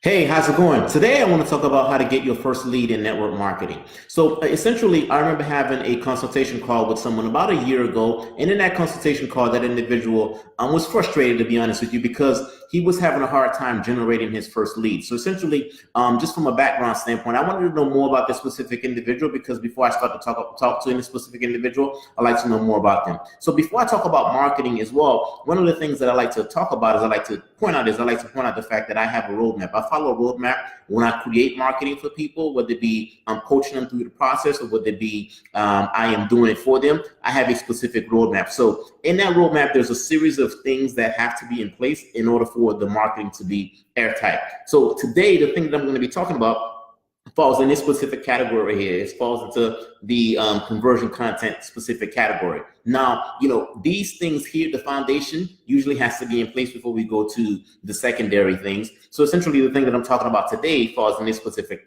Hey, how's it going? Today, I want to talk about how to get your first lead in network marketing. So, essentially, I remember having a consultation call with someone about a year ago. And in that consultation call, that individual was frustrated, to be honest with you, because he was having a hard time generating his first lead. So, essentially, just from a background standpoint, I wanted to know more about this specific individual because before I start to talk to any specific individual, I like to know more about them. So, before I talk about marketing as well, one of the things that I like to talk about is I like to point out the fact that I have a roadmap. I follow a roadmap when I create marketing for people, whether it be I'm coaching them through the process or whether it be I am doing it for them. I have a specific roadmap. So in that roadmap, there's a series of things that have to be in place in order for the marketing to be airtight. So today, the thing that I'm going to be talking about falls in this specific category right here. It falls into the conversion content specific category. Now, these things here, the foundation usually has to be in place before we go to the secondary things. So essentially, the thing that I'm talking about today falls in this specific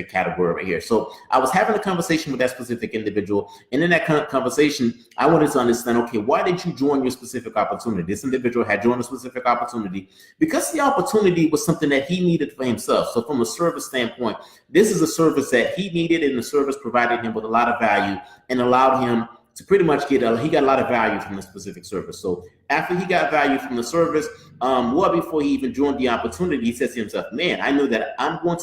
category right here. So I was having a conversation with that specific individual, and in that conversation, I wanted to understand, okay, why did you join your specific opportunity? This individual had joined a specific opportunity because the opportunity was something that he needed for himself. So from a service standpoint, this is a service that he needed, and the service provided him with a lot of value and allowed him to pretty much he got a lot of value from the specific service. So after he got value from the service, before he even joined the opportunity, he says to himself, man, I know that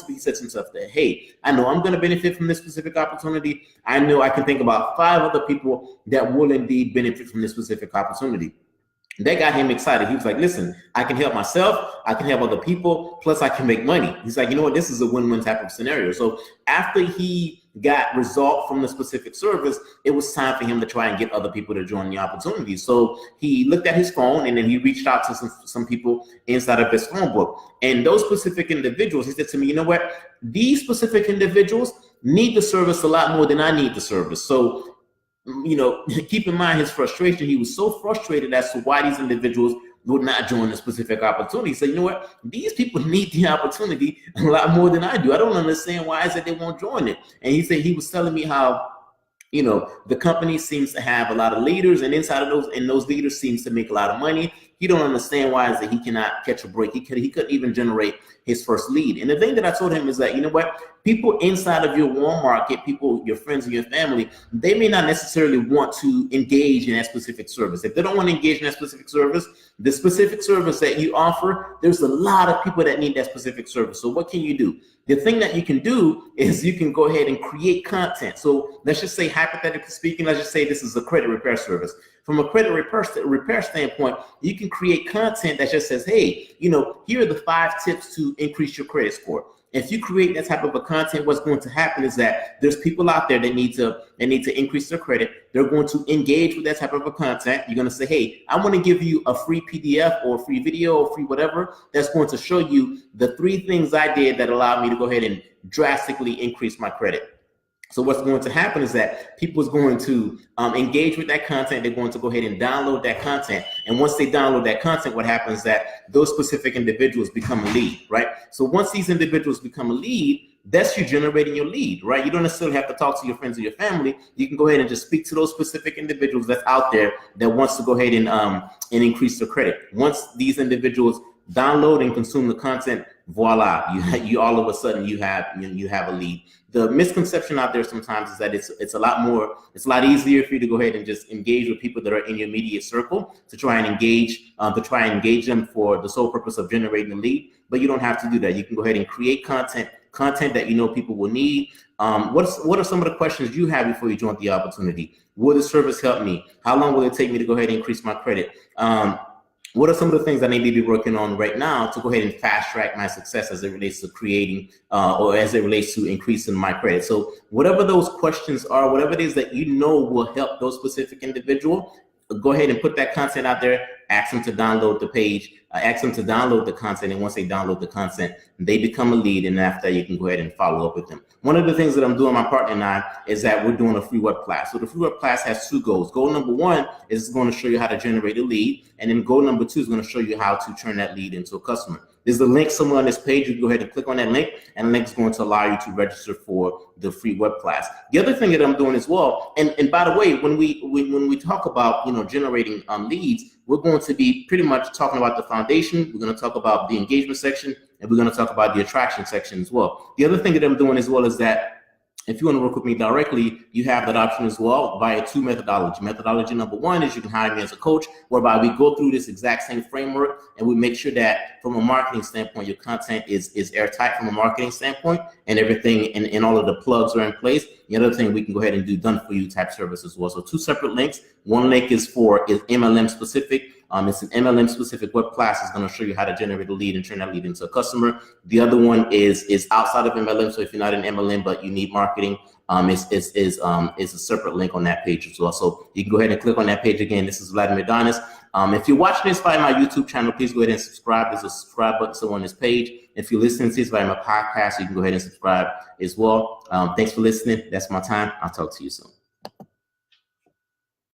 he says to himself that, hey, I know I'm going to benefit from this specific opportunity. I know I can think about 5 other people that will indeed benefit from this specific opportunity. That got him excited. He was like, listen, I can help myself, I can help other people, plus I can make money. He's like, you know what, this is a win-win type of scenario. So after he got result from the specific service, it was time for him to try and get other people to join the opportunity. So he looked at his phone and then he reached out to some people inside of his phone book. And those specific individuals, he said to me, you know what, these specific individuals need the service a lot more than I need the service. So keep in mind his frustration. He was so frustrated as to why these individuals would not join the specific opportunity. So you know what? These people need the opportunity a lot more than I do. I don't understand why is it they won't join it. And he was telling me how the company seems to have a lot of leaders, and inside of those leaders seems to make a lot of money. He don't understand why is that he cannot catch a break. He couldn't even generate his first lead. And the thing that I told him is that, you know what, people inside of your warm market, people, your friends and your family, they may not necessarily want to engage in that specific service. If they don't want to engage in that specific service, the specific service that you offer, there's a lot of people that need that specific service. So what can you do? The thing that you can do is you can go ahead and create content. So let's just say, hypothetically speaking, let's just say this is a credit repair service. From a credit repair standpoint, you can create content that just says, hey, here are the 5 tips to increase your credit score. If you create that type of a content, what's going to happen is that there's people out there that need to increase their credit. They're going to engage with that type of a content. You're going to say, hey, I want to give you a free PDF or a free video or free whatever that's going to show you the 3 things I did that allowed me to go ahead and drastically increase my credit. So what's going to happen is that people is going to engage with that content. They're going to go ahead and download that content. And once they download that content, what happens is that those specific individuals become a lead, right? So once these individuals become a lead, that's you generating your lead, right? You don't necessarily have to talk to your friends or your family. You can go ahead and just speak to those specific individuals that's out there that wants to go ahead and increase their credit. Once these individuals download and consume the content, voila, you all of a sudden you have a lead. The misconception out there sometimes is that it's a lot easier for you to go ahead and just engage with people that are in your immediate circle to try and engage them for the sole purpose of generating a lead. But you don't have to do that. You can go ahead and create content that people will need. What are some of the questions you have before you join the opportunity? Will the service help me? How long will it take me to go ahead and increase my credit? What are some of the things I need to be working on right now to go ahead and fast track my success as it relates to creating or as it relates to increasing my credit? So whatever those questions are, whatever it is that will help those specific individual, go ahead and put that content out there. Ask them to download the page, ask them to download the content. And once they download the content, they become a lead. And after that, you can go ahead and follow up with them. One of the things that I'm doing, my partner and I, is that we're doing a free web class. So the free web class has 2 goals. Goal number 1 is going to show you how to generate a lead. And then goal number 2 is going to show you how to turn that lead into a customer. There's a link somewhere on this page. You can go ahead and click on that link, and the link is going to allow you to register for the free web class. The other thing that I'm doing as well, and by the way, when we talk about generating leads, we're going to be pretty much talking about the foundation. We're going to talk about the engagement section, and we're going to talk about the attraction section as well. The other thing that I'm doing as well is that if you want to work with me directly, you have that option as well via two methodology. Methodology number one is you can hire me as a coach, whereby we go through this exact same framework and we make sure that from a marketing standpoint, your content is airtight from a marketing standpoint, and everything and all of the plugs are in place. The other thing we can go ahead and do done for you type service as well. So two separate links. One link is MLM specific. It's an MLM specific web class. It's going to show you how to generate a lead and turn that lead into a customer. The other one is outside of MLM. So if you're not in MLM but you need marketing, is a separate link on that page as well. So you can go ahead and click on that page. Again, this is Vladimir Adonis. If you're watching this via my YouTube channel, please go ahead and subscribe. There's a subscribe button so on this page. If you're listening to this via my podcast, you can go ahead and subscribe as well. Thanks for listening. That's my time. I'll talk to you soon.